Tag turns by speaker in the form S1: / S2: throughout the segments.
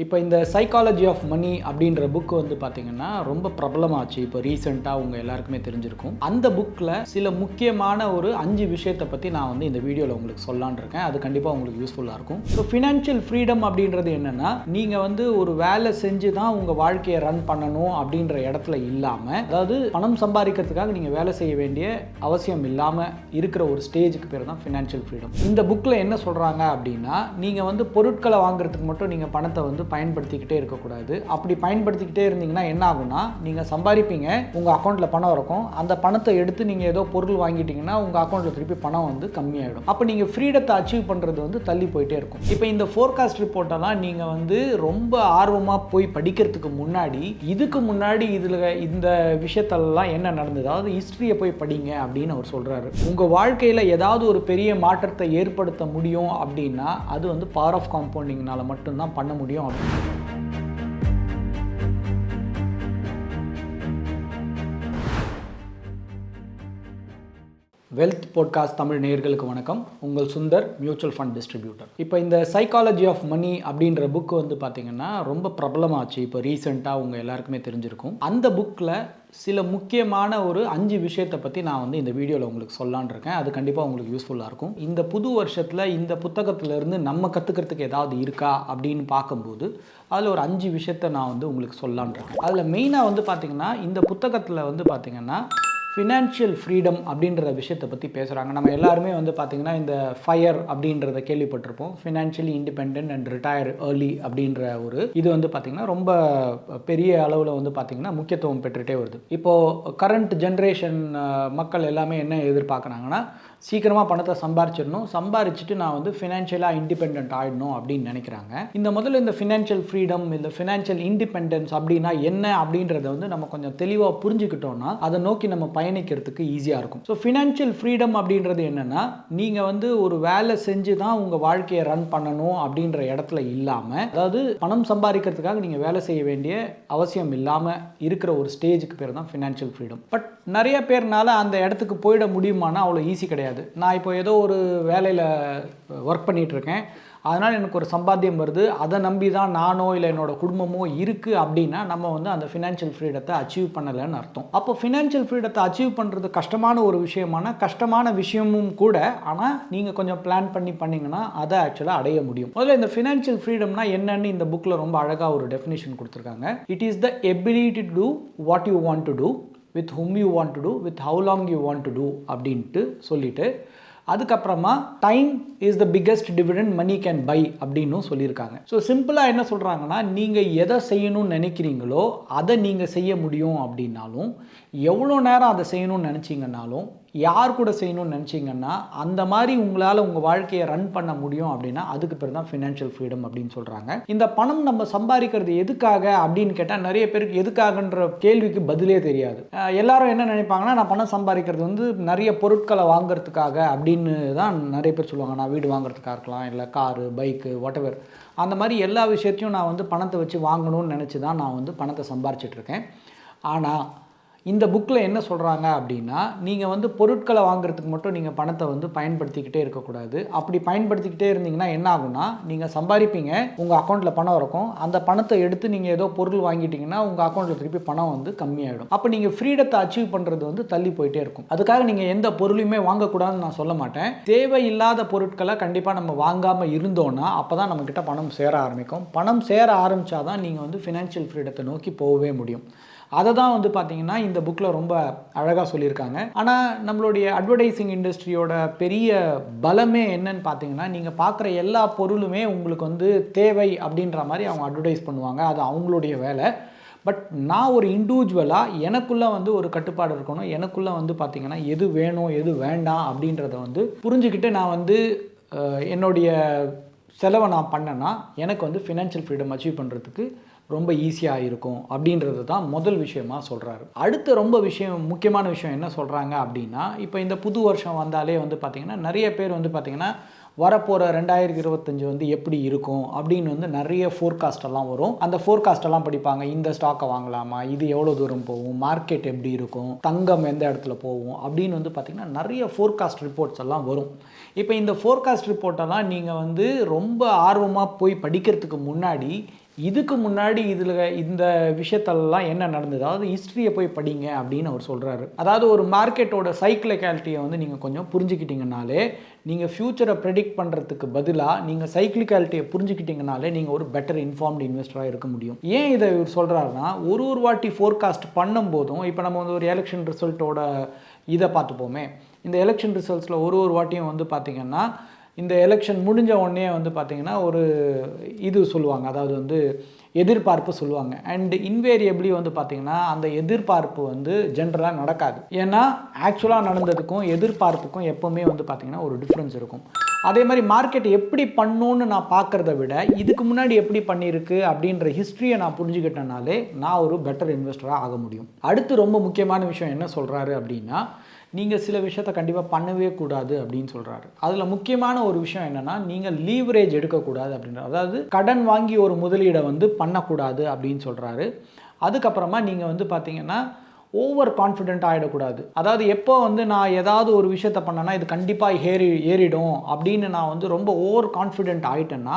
S1: இப்போ இந்த psychology of money அப்படின்ற புக் வந்து பார்த்தீங்கன்னா ரொம்ப பிரபலமாச்சு. இப்போ ரீசெண்டாக உங்கள் எல்லாருக்குமே தெரிஞ்சிருக்கும். அந்த புக்கில் சில முக்கியமான ஒரு 5 விஷயத்தை பற்றி நான் வந்து இந்த வீடியோவில் உங்களுக்கு சொல்லலான் இருக்கேன். அது கண்டிப்பாக உங்களுக்கு யூஸ்ஃபுல்லாக இருக்கும். ஸோ ஃபினான்ஷியல் ஃப்ரீடம் அப்படின்றது என்னென்னா, நீங்கள் வந்து ஒரு வேலை செஞ்சு தான் உங்கள் வாழ்க்கையை ரன் பண்ணணும் அப்படின்ற இடத்துல இல்லாமல், அதாவது பணம் சம்பாதிக்கிறதுக்காக நீங்கள் வேலை செய்ய வேண்டிய அவசியம் இல்லாமல் இருக்கிற ஒரு ஸ்டேஜுக்கு பேர் தான் ஃபினான்ஷியல் ஃப்ரீடம். இந்த புக்கில் என்ன சொல்கிறாங்க அப்படின்னா, நீங்கள் வந்து பொருட்களை வாங்குறதுக்கு மட்டும் நீங்கள் பணத்தை வந்து பயன்படுத்திக்கிட்டே இருக்கக்கூடாது. அப்படி பயன்படுத்திக்கிட்டே இருந்தீங்கன்னா என்ன ஆகும்னா, நீங்கள் சம்பாதிப்பீங்க, உங்கள் அக்கௌண்ட்டில் பணம் இருக்கும், அந்த பணத்தை எடுத்து நீங்கள் ஏதோ பொருள் வாங்கிட்டீங்கன்னா உங்கள் அக்கௌண்ட்டில் திருப்பி பணம் வந்து கம்மியாயிடும். அப்போ நீங்கள் ஃப்ரீடத்தை அச்சீவ் பண்ணுறது வந்து தள்ளி போயிட்டே இருக்கும். இப்போ இந்த ஃபோர்காஸ்ட் ரிப்போர்ட்டெல்லாம் நீங்கள் வந்து ரொம்ப ஆர்வமாக போய் படிக்கிறதுக்கு முன்னாடி, இதுக்கு முன்னாடி இதில் இந்த விஷயத்தெல்லாம் என்ன நடந்தது, அதாவது ஹிஸ்ட்ரியை போய் படிங்க அப்படின்னு அவர் சொல்கிறாரு. உங்கள் வாழ்க்கையில் ஏதாவது ஒரு பெரிய மாற்றத்தை ஏற்படுத்த முடியும் அப்படின்னா அது வந்து பவர் ஆஃப் காம்பவுண்டிங்னால மட்டும்தான் பண்ண முடியும். வெல்த் பாட்காஸ்ட் தமிழ் நேயர்களுக்கு வணக்கம். உங்கள் சுந்தர், மியூச்சுவல் ஃபண்ட் டிஸ்ட்ரிபியூட்டர். இப்போ இந்த சைக்காலஜி ஆஃப் மணி அப்படின்ற புக் வந்து பார்த்தீங்கன்னா ரொம்ப பிரபலமாச்சு. இப்போ ரீசெண்டாக உங்கள் எல்லாருக்குமே தெரிஞ்சிருக்கும். அந்த புக்கில் சில முக்கியமான ஒரு 5 விஷயத்தை பற்றி நான் வந்து இந்த வீடியோவில் உங்களுக்கு சொல்லலான் இருக்கேன். அது கண்டிப்பாக உங்களுக்கு யூஸ்ஃபுல்லாக இருக்கும். இந்த புது வருஷத்தில் இந்த புத்தகத்திலேருந்து நம்ம கற்றுக்கிறதுக்கு ஏதாவது இருக்கா அப்படின்னு பார்க்கும்போது அதில் ஒரு 5 விஷயத்தை நான் வந்து உங்களுக்கு சொல்லலான் இருக்கேன். அதில் மெயினாக வந்து பார்த்திங்கன்னா, இந்த புத்தகத்தில் வந்து பார்த்திங்கன்னா ஃபினான்ஷியல் ஃப்ரீடம் அப்படின்ற விஷயத்தை பற்றி பேசுகிறாங்க. நம்ம எல்லாருமே வந்து பார்த்திங்கன்னா இந்த ஃபயர் அப்படின்றத கேள்விப்பட்டிருப்போம். Financially independent and retire early அப்படின்ற ஒரு இது வந்து பார்த்திங்கன்னா ரொம்ப பெரிய அளவில் வந்து பார்த்திங்கன்னா முக்கியத்துவம் பெற்றுகிட்டே வருது. இப்போது கரண்ட் ஜென்ரேஷன் மக்கள் எல்லாமே என்ன எதிர்பார்க்குறாங்கன்னா, சீக்கிரமாக பணத்தை சம்பாரிச்சிட்டு நான் வந்து ஃபினான்ஷியலாக இண்டிபெண்ட் ஆகிடணும் அப்படின்னு நினைக்கிறாங்க. முதல்ல இந்த ஃபினான்ஷியல் ஃப்ரீடம், இந்த ஃபினான்ஷியல் இண்டிபெண்டன்ஸ் அப்படின்னா என்ன அப்படின்றத வந்து நம்ம கொஞ்சம் தெளிவாக புரிஞ்சுக்கிட்டோம்னா அதை நோக்கி நம்ம பயணிக்கிறதுக்கு ஈஸியாக இருக்கும். ஸோ ஃபினான்ஷியல் ஃப்ரீடம் அப்படின்றது என்னென்னா, நீங்கள் வந்து ஒரு வேலை செஞ்சு தான் உங்கள் வாழ்க்கையை ரன் பண்ணணும் அப்படின்ற இடத்துல இல்லாமல், அதாவது பணம் சம்பாதிக்கிறதுக்காக நீங்கள் வேலை செய்ய வேண்டிய அவசியம் இல்லாமல் இருக்கிற ஒரு ஸ்டேஜுக்கு பேர் தான் ஃபினான்ஷியல் ஃப்ரீடம். பட் நிறைய பேர்னால அந்த இடத்துக்கு போயிட முடியுமானா அவ்வளோ ஈஸி கிடையாது. நான் இப்போ ஏதோ ஒரு வேலையில் ஒர்க் பண்ணிகிட்ருக்கேன், அதனால் எனக்கு ஒரு சம்பாத்தியம் வருது, அதை நம்பி தான் நானோ இல்லை என்னோடய குடும்பமோ இருக்குது அப்படின்னா நம்ம வந்து அந்த ஃபினான்ஷியல் ஃப்ரீடத்தை அச்சீவ் பண்ணலைன்னு அர்த்தம். அப்போ ஃபினான்ஷியல் ஃப்ரீடத்தை அச்சீவ் பண்ணுறது கஷ்டமான ஒரு கஷ்டமான விஷயமும் கூட, ஆனால் நீங்கள் கொஞ்சம் பிளான் பண்ணி பண்ணிங்கன்னா அதை ஆக்சுவலாக அடைய முடியும். முதல்ல இந்த ஃபினான்ஷியல் ஃப்ரீடம்னா என்னன்னு இந்த புக்கில் ரொம்ப அழகாக ஒரு டெஃபினேஷன் கொடுத்துருக்காங்க. It is the ability to do what you want to do, with whom you want to do, with how long you want to do அப்படின்ட்டு சொல்லிட்டு, அதுக்கப்புறமா time is the biggest dividend money can buy அப்படின்னு சொல்லியிருக்காங்க. So சிம்பிளாக என்ன சொல்கிறாங்கன்னா, நீங்கள் எதை செய்யணும்னு நினைக்கிறீங்களோ அதை நீங்கள் செய்ய முடியும் அப்படின்னாலும், எவ்வளோ நேரம் அதை செய்யணும்னு நினச்சிங்கன்னாலும், யார் கூட செய்யணும்னு நினச்சிங்கன்னா அந்த மாதிரி உங்களால் உங்கள் வாழ்க்கையை ரன் பண்ண முடியும் அப்படின்னா அதுக்கு பேர் தான் ஃபினான்ஷியல் ஃப்ரீடம் அப்படின்னு சொல்கிறாங்க. இந்த பணம் நம்ம சம்பாதிக்கிறது எதுக்காக அப்படின்னு கேட்டால் நிறைய பேருக்கு எதுக்காகன்ற கேள்விக்கு பதிலே தெரியாது. எல்லாரும் என்ன நினைப்பாங்கன்னா, நான் பணம் சம்பாதிக்கிறது வந்து நிறைய பொருட்களை வாங்குறதுக்காக அப்படின்னு தான் நிறைய பேர் சொல்லுவாங்க. நான் வீடு வாங்குறதுக்காக இருக்கலாம், இல்லை காரு, பைக்கு, வாட்டெவர், அந்த மாதிரி எல்லா விஷயத்தையும் நான் வந்து பணத்தை வச்சு வாங்கணும்னு நினச்சி தான் நான் வந்து பணத்தை சம்பாரிச்சிட்ருக்கேன். ஆனால் இந்த புக்கில் என்ன சொல்கிறாங்க அப்படின்னா, நீங்கள் வந்து பொருட்களை வாங்குறதுக்கு மட்டும் நீங்கள் பணத்தை வந்து பயன்படுத்திக்கிட்டே இருக்கக்கூடாது. அப்படி பயன்படுத்திக்கிட்டே இருந்தீங்கன்னா என்ன ஆகும்னா, நீங்கள் சம்பாதிப்பீங்க, உங்கள் அக்கௌண்ட்டில் பணம் இருக்கும், அந்த பணத்தை எடுத்து நீங்கள் ஏதோ பொருள் வாங்கிட்டீங்கன்னா உங்கள் அக்கௌண்ட்டில் திருப்பி பணம் வந்து கம்மியாகிடும். அப்போ நீங்கள் ஃப்ரீடத்தை அச்சீவ் பண்ணுறது வந்து தள்ளி போயிட்டே இருக்கும். அதுக்காக நீங்கள் எந்த பொருளையுமே வாங்கக்கூடாதுன்னு நான் சொல்ல மாட்டேன். தேவையில்லாத பொருட்களை கண்டிப்பாக நம்ம வாங்காமல் இருந்தோன்னா அப்போ தான் நம்மக்கிட்ட பணம் சேர ஆரம்பிக்கும். பணம் சேர ஆரம்பித்தா தான் நீங்கள் வந்து ஃபினான்ஷியல் ஃப்ரீடத்தை நோக்கி போகவே முடியும். அதை தான் வந்து பார்த்திங்கன்னா இந்த புக்கில் ரொம்ப அழகாக சொல்லியிருக்காங்க. ஆனால் நம்மளுடைய அட்வர்டைஸிங் இண்டஸ்ட்ரியோட பெரிய பலமே என்னன்னு பார்த்தீங்கன்னா, நீங்கள் பார்க்குற எல்லா பொருளுமே உங்களுக்கு வந்து தேவை அப்படின்ற மாதிரி அவங்க அட்வர்டைஸ் பண்ணுவாங்க. அது அவங்களுடைய வேலை. பட் நான் ஒரு இண்டிவிஜுவலாக எனக்குள்ளே வந்து ஒரு கட்டுப்பாடு இருக்கணும். எனக்குள்ளே வந்து பார்த்திங்கன்னா எது வேணும் எது வேண்டாம் அப்படின்றத வந்து புரிஞ்சுக்கிட்டு நான் வந்து என்னுடைய செலவை நான் பண்ணேன்னா எனக்கு வந்து ஃபினான்ஷியல் ஃப்ரீடம் அச்சீவ் பண்ணுறதுக்கு ரொம்ப ஈஸியாக இருக்கும் அப்படின்றது தான் முதல் விஷயமாக சொல்கிறாரு. அடுத்த ரொம்ப முக்கியமான விஷயம் என்ன சொல்கிறாங்க அப்படின்னா, இப்போ இந்த புது வருஷம் வந்தாலே வந்து பார்த்திங்கன்னா நிறைய பேர் வந்து பார்த்திங்கன்னா வரப்போகிற 2025 வந்து எப்படி இருக்கும் அப்படின்னு வந்து நிறைய ஃபோர்காஸ்டெல்லாம் வரும். அந்த ஃபோர்காஸ்டெல்லாம் படிப்பாங்க. இந்த ஸ்டாக்கை வாங்கலாமா, இது எவ்வளோ தூரம் போகும், மார்க்கெட் எப்படி இருக்கும், தங்கம் எந்த இடத்துல போகும் அப்படின்னு வந்து பார்த்திங்கன்னா நிறைய ஃபோர்காஸ்ட் ரிப்போர்ட்ஸ் எல்லாம் வரும். இப்போ இந்த ஃபோர்காஸ்ட் ரிப்போர்ட்டெல்லாம் நீங்கள் வந்து ரொம்ப ஆர்வமாக போய் படிக்கிறதுக்கு முன்னாடி இதுக்கு முன்னாடி இதில் இந்த விஷயத்தெல்லாம் என்ன நடந்தது, அதாவது ஹிஸ்ட்ரியை போய் படிங்க அப்படின்னு அவர் சொல்கிறாரு. அதாவது ஒரு மார்க்கெட்டோட சைக்கிளிக்காலிட்டியை வந்து நீங்கள் கொஞ்சம் புரிஞ்சுக்கிட்டீங்கனாலே, நீங்கள் ஃப்யூச்சரை ப்ரெடிக்ட் பண்ணுறதுக்கு பதிலாக நீங்கள் சைக்கிளிக்காலிட்டியை புரிஞ்சுக்கிட்டீங்கனாலே நீங்கள் ஒரு பெட்டர் இன்ஃபார்ம்டு இன்வெஸ்டராக இருக்க முடியும். ஏன் இதை இவர் சொல்கிறாருன்னா, ஒரு வாட்டி ஃபோர்காஸ்ட் பண்ணும்போதும் இப்போ நம்ம வந்து ஒரு எலெக்ஷன் ரிசல்ட்டோட இதை பார்த்துப்போமே, இந்த எலெக்ஷன் ரிசல்ட்ஸில் ஒரு வாட்டியும் வந்து பார்த்திங்கன்னா இந்த எலெக்ஷன் முடிஞ்ச உடனே வந்து பார்த்திங்கன்னா ஒரு இது சொல்லுவாங்க, அதாவது வந்து எதிர்பார்ப்பு சொல்லுவாங்க. அண்ட் இன்வேரியபிளி வந்து பார்த்திங்கன்னா அந்த எதிர்பார்ப்பு வந்து ஜென்ரலாக நடக்காது. ஏன்னா ஆக்சுவலாக நடந்ததுக்கும் எதிர்பார்ப்புக்கும் எப்போவுமே வந்து பார்த்திங்கன்னா ஒரு டிஃப்ரென்ஸ் இருக்கும். அதே மாதிரி மார்க்கெட் எப்படி பண்ணணுன்னு நான் பார்க்குறத விட இதுக்கு முன்னாடி எப்படி பண்ணியிருக்கு அப்படின்ற ஹிஸ்ட்ரியை நான் புரிஞ்சுக்கிட்டனாலே நான் ஒரு பெட்டர் இன்வெஸ்டராக ஆக முடியும். அடுத்து ரொம்ப முக்கியமான விஷயம் என்ன சொல்கிறாரு அப்படின்னா, நீங்கள் சில விஷயத்தை கண்டிப்பாக பண்ணவே கூடாது அப்படின்னு சொல்கிறாரு. அதில் முக்கியமான ஒரு விஷயம் என்னென்னா, நீங்கள் லீவரேஜ் எடுக்கக்கூடாது அப்படின்றார். அதாவது கடன் வாங்கி ஒரு முதலீடை வந்து பண்ணக்கூடாது அப்படின்னு சொல்கிறாரு. அதுக்கப்புறமா நீங்கள் வந்து பார்த்தீங்கன்னா ஓவர் கான்ஃபிடென்ட் ஆகிடக்கூடாது. அதாவது எப்போ வந்து நான் ஏதாவது ஒரு விஷயத்த பண்ணேன்னா இது கண்டிப்பாக ஏறிடும் அப்படின்னு நான் வந்து ரொம்ப ஓவர் கான்ஃபிடென்ட் ஆகிட்டேன்னா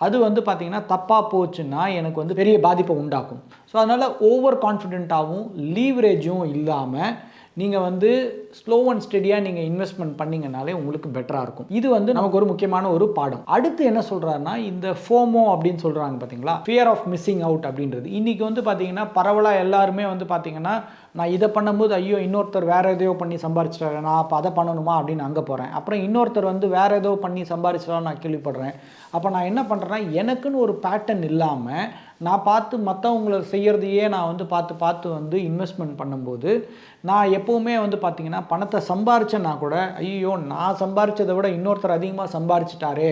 S1: அது வந்து பார்த்திங்கன்னா தப்பாக போச்சுன்னா எனக்கு வந்து பெரிய பாதிப்பை உண்டாக்கும். ஸோ அதனால் ஓவர் கான்ஃபிடென்ட்டாகவும் லீவரேஜும் இல்லாமல் நீங்கள் வந்து ஸ்லோ அண்ட் ஸ்டெடியாக நீங்கள் இன்வெஸ்ட்மெண்ட் பண்ணிங்கனாலே உங்களுக்கு பெட்டராக இருக்கும். இது வந்து நமக்கு ஒரு முக்கியமான ஒரு பாடம். அடுத்து என்ன சொல்கிறாருன்னா, இந்த ஃபோமோ அப்படின்னு சொல்கிறாங்க பார்த்தீங்களா, ஃபியர் ஆஃப் மிஸ்ஸிங் அவுட் அப்படின்றது. இன்றைக்கி வந்து பார்த்திங்கன்னா பரவலாக எல்லாருமே வந்து பார்த்திங்கன்னா நான் இதை பண்ணும்போது ஐயோ இன்னொருத்தர் வேறு எதையோ பண்ணி சம்பாரிச்சிட்டாரு, நான் அப்போ அதை பண்ணணுமா அப்படின்னு அங்கே போகிறேன். அப்புறம் இன்னொருத்தர் வந்து வேறு ஏதோ பண்ணி சம்பாரிச்சிட்டாலும் நான் கேள்விப்படுறேன். அப்போ நான் என்ன பண்ணுறேன்னா, எனக்குன்னு ஒரு பேட்டர்ன் இல்லாமல் நான் பார்த்து மற்றவங்களை செய்கிறதையே நான் வந்து பார்த்து வந்து இன்வெஸ்ட்மெண்ட் பண்ணும்போது நான் எப்போவுமே வந்து பார்த்திங்கன்னா பணத்தை சம்பாரிச்சேன்னா கூட ஐயோ நான் சம்பாரித்ததை விட இன்னொருத்தர் அதிகமாக சம்பாரிச்சிட்டாரே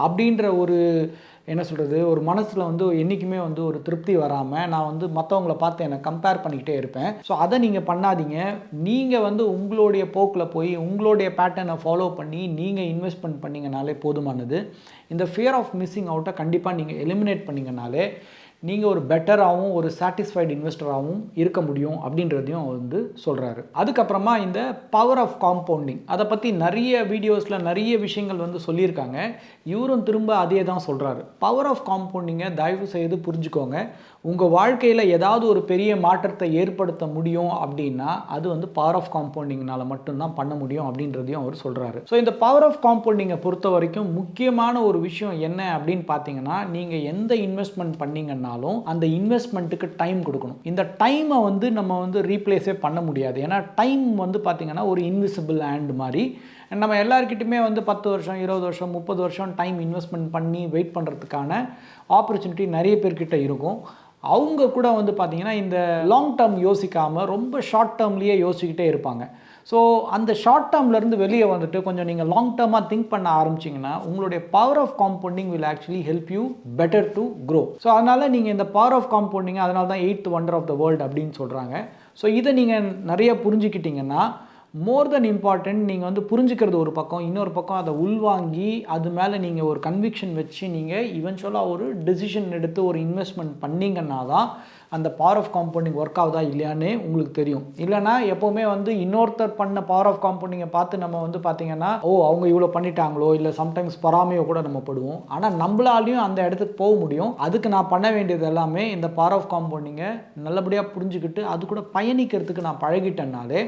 S1: அப்படின்ற ஒரு என்ன சொல்கிறது, ஒரு மனசில் வந்து என்றைக்குமே வந்து ஒரு திருப்தி வராமல் நான் வந்து மற்றவங்கள பார்த்து என்னை கம்பேர் பண்ணிக்கிட்டே இருப்பேன். ஸோ அதை நீங்கள் பண்ணாதீங்க. நீங்கள் வந்து உங்களுடைய போக்கில் போய் உங்களுடைய பேட்டர்னை ஃபாலோ பண்ணி நீங்கள் இன்வெஸ்ட்மெண்ட் பண்ணிங்கனாலே போதுமானது. இந்த ஃபியர் ஆஃப் மிஸ்ஸிங் அவுட்டை கண்டிப்பாக நீங்கள் எலிமினேட் பண்ணிங்கனாலே நீங்கள் ஒரு பெட்டராகவும் ஒரு சாட்டிஸ்ஃபைடு இன்வெஸ்டராகவும் இருக்க முடியும் அப்படின்றதையும் வந்து சொல்கிறாரு. அதுக்கப்புறமா இந்த பவர் ஆஃப் காம்பவுண்டிங் அதை பற்றி நிறைய வீடியோஸில் நிறைய விஷயங்கள் வந்து சொல்லியிருக்காங்க. இவரும் திரும்ப அதே தான் சொல்கிறாரு. பவர் ஆஃப் காம்பவுண்டிங்கை தயவு செய்து புரிஞ்சுக்கோங்க. உங்கள் வாழ்க்கையில் ஏதாவது ஒரு பெரிய மாற்றத்தை ஏற்படுத்த முடியும் அப்படின்னா அது வந்து பவர் ஆஃப் காம்பவுண்டிங்னால் மட்டும்தான் பண்ண முடியும் அப்படின்றதையும் அவர் சொல்கிறாரு. ஸோ இந்த பவர் ஆஃப் காம்பவுண்டிங்கை பொறுத்த வரைக்கும் முக்கியமான ஒரு விஷயம் என்ன அப்படின்னு பார்த்தீங்கன்னா, நீங்கள் எந்த இன்வெஸ்ட்மெண்ட் பண்ணிங்கன்னா அந்த இன்வெஸ்ட்மெண்ட்டுக்கு டைம் கொடுக்கணும். இந்த டைமை வந்து நம்ம வந்து ரீப்ளேஸே பண்ண முடியாது. ஏன்னா டைம் வந்து பார்த்திங்கன்னா ஒரு இன்விசிபிள் ஹேண்ட் மாதிரி. நம்ம எல்லாருக்கிட்டையுமே வந்து 10 வருஷம் 20 வருஷம் 30 வருஷம் டைம் இன்வெஸ்ட்மெண்ட் பண்ணி வெயிட் பண்ணுறதுக்கான ஆப்பர்ச்சுனிட்டி நிறைய பேர்கிட்ட இருக்கும். அவங்க கூட வந்து பார்த்திங்கன்னா இந்த லாங் டேர்ம் யோசிக்காமல் ரொம்ப ஷார்ட் டேர்ம்லேயே யோசிக்கிட்டே இருப்பாங்க. ஸோ அந்த ஷார்ட் டேர்ம்லேருந்து வெளியே வந்துட்டு கொஞ்சம் நீங்கள் லாங் டேர்மாக திங்க் பண்ண ஆரம்பிச்சிங்கன்னா உங்களுடைய power of compounding will actually help you better to grow. So அதனால் நீங்கள் இந்த பவர் ஆஃப் காம்பவுண்டிங் அதனால தான் 8th wonder of the world அப்படின்னு சொல்கிறாங்க. ஸோ இதை நீங்கள் நிறைய புரிஞ்சுக்கிட்டிங்கன்னா மோர் தென் இம்பார்ட்டன்ட் நீங்கள் வந்து புரிஞ்சுக்கிறது ஒரு பக்கம், இன்னொரு பக்கம் அதை உள்வாங்கி அது மேலே நீங்கள் ஒரு கன்விக்ஷன் வச்சு நீங்கள் இவென்ச்சுவலாக ஒரு டெசிஷன் எடுத்து ஒரு இன்வெஸ்ட்மெண்ட் பண்ணிங்கன்னா தான் அந்த பவர் ஆஃப் காம்பவுண்டிங் ஒர்க் ஆகுதா இல்லையானே உங்களுக்கு தெரியும். இல்லைனா எப்போவுமே வந்து இன்னொருத்தர் பண்ண பவர் ஆஃப் காம்பவுண்டிங்கை பார்த்து நம்ம வந்து பார்த்திங்கன்னா அவங்க இவ்வளோ பண்ணிட்டாங்களோ இல்லை சம்டைம்ஸ் பொறாமையோ கூட நம்ம படுவோம். ஆனால் நம்மளாலையும் அந்த இடத்துக்கு போக முடியும். அதுக்கு நான் பண்ண வேண்டியது எல்லாமே இந்த பவர் ஆஃப் காம்பவுண்டிங்கை நல்லபடியாக புரிஞ்சுக்கிட்டு அது கூட பயணிக்கிறதுக்கு நான் பழகிட்டேன்னாலே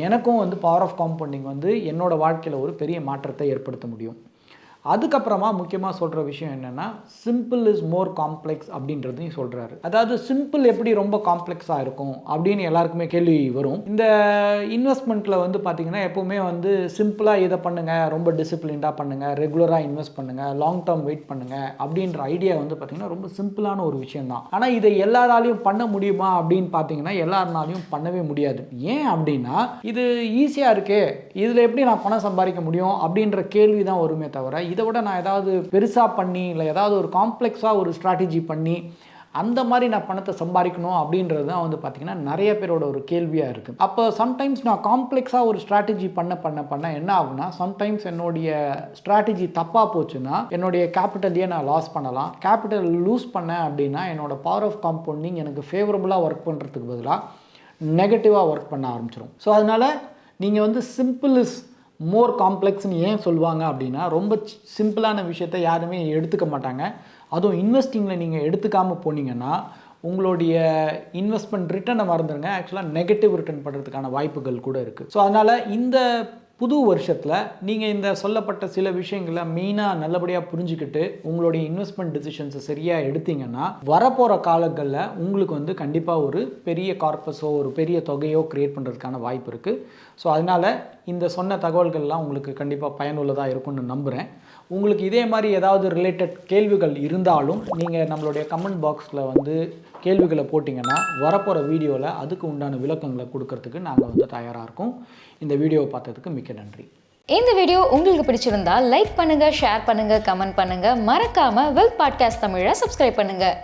S1: எனக்கும் வந்து பவர் ஆஃப் காம்பவுண்டிங் வந்து என்னோடய வாழ்க்கையில் ஒரு பெரிய மாற்றத்தை ஏற்படுத்த முடியும். அதுக்கப்புறமா முக்கியமாக சொல்கிற விஷயம் என்னென்னா, சிம்பிள் இஸ் மோர் காம்ப்ளெக்ஸ் அப்படின்றதையும் சொல்கிறாரு. அதாவது சிம்பிள் எப்படி ரொம்ப காம்ப்ளெக்ஸாக இருக்கும் அப்படின்னு எல்லாருக்குமே கேள்வி வரும். இந்த இன்வெஸ்ட்மெண்ட்டில் வந்து பார்த்திங்கன்னா எப்போவுமே வந்து சிம்பிளாக இதை பண்ணுங்கள், ரொம்ப டிசிப்ளின்டாக பண்ணுங்கள், ரெகுலராக இன்வெஸ்ட் பண்ணுங்கள், லாங் டேர்ம் வெயிட் பண்ணுங்கள் அப்படின்ற ஐடியா வந்து பார்த்திங்கன்னா ரொம்ப சிம்பிளான ஒரு விஷயம் தான். ஆனால் இதை எல்லாராலையும் பண்ண முடியுமா அப்படின்னு பார்த்தீங்கன்னா எல்லாருனாலையும் பண்ணவே முடியாது. ஏன் அப்படின்னா இது ஈஸியாக இருக்கே, இதில் எப்படி நான் பணம் சம்பாதிக்க முடியும் அப்படின்ற கேள்வி தான் வருமே தவிர இதை விட நான் ஏதாவது பெருசாக பண்ணி இல்லை ஏதாவது ஒரு காம்ப்ளெக்ஸாக ஒரு ஸ்ட்ராட்டஜி பண்ணி அந்த மாதிரி நான் பணத்தை சம்பாதிக்கணும் அப்படின்றது தான் வந்து பார்த்திங்கன்னா நிறைய பேரோட ஒரு கேள்வியாக இருக்குது. அப்போ சம்டைம்ஸ் நான் காம்ப்ளெக்ஸாக ஒரு ஸ்ட்ராட்டஜி பண்ண என்ன ஆகுனா, சம்டைம்ஸ் என்னுடைய ஸ்ட்ராட்டஜி தப்பாக போச்சுன்னா என்னுடைய கேபிட்டலையே நான் லாஸ் பண்ணலாம். கேபிட்டல் லூஸ் பண்ணேன் அப்படின்னா என்னோடய பவர் ஆஃப் காம்பவுண்டிங் எனக்கு ஃபேவரபுளாக ஒர்க் பண்ணுறதுக்கு பதிலாக நெகட்டிவாக ஒர்க் பண்ண ஆரம்பிச்சிடும். ஸோ அதனால் நீங்கள் வந்து சிம்பிள் இஸ் மோர் காம்ப்ளெக்ஸ்னு ஏன் சொல்லுவாங்க அப்படின்னா ரொம்ப சிம்பிளான விஷயத்தை யாருமே எடுத்துக்க மாட்டாங்க. அதுவும் இன்வெஸ்டிங்கில் நீங்கள் எடுத்துக்காமல் போனீங்கன்னா உங்களுடைய இன்வெஸ்ட்மெண்ட் ரிட்டர்னை மறந்துடுங்க, ஆக்சுவலாக நெகட்டிவ் ரிட்டர்ன் பண்ணுறதுக்கான வாய்ப்புகள் கூட இருக்குது. ஸோ அதனால் இந்த புது வருஷத்தில் நீங்கள் இந்த சொல்லப்பட்ட சில விஷயங்களை மெயினாக நல்லபடியாக புரிஞ்சுக்கிட்டு உங்களுடைய இன்வெஸ்ட்மெண்ட் டிசிஷன்ஸை சரியாக எடுத்தீங்கன்னா வரப்போகிற காலங்களில் உங்களுக்கு கண்டிப்பாக ஒரு பெரிய கார்பஸோ ஒரு பெரிய தொகையோ க்ரியேட் பண்ணுறதுக்கான வாய்ப்பு இருக்குது. ஸோ அதனால் இந்த சொன்ன தகவல்கள்லாம் உங்களுக்கு கண்டிப்பாக பயனுள்ளதாக இருக்கும்னு நம்புகிறேன். உங்களுக்கு இதே மாதிரி ஏதாவது ரிலேட்டட் கேள்விகள் இருந்தாலும் நீங்கள் நம்மளுடைய கமெண்ட் பாக்ஸில் கேள்விகளை போட்டிங்கன்னா வரப்போகிற வீடியோவில் அதுக்கு உண்டான விளக்கங்களை கொடுக்கறதுக்கு நாங்கள் தயாராக இருக்கோம். இந்த வீடியோவை பார்த்ததுக்கு மிக்க நன்றி.
S2: இந்த வீடியோ உங்களுக்கு பிடிச்சிருந்தா லைக் பண்ணுங்கள், ஷேர் பண்ணுங்கள், கமெண்ட் பண்ணுங்கள். மறக்காமல் வெல்த் பாட்காஸ்ட் தமிழை சப்ஸ்கிரைப் பண்ணுங்கள்.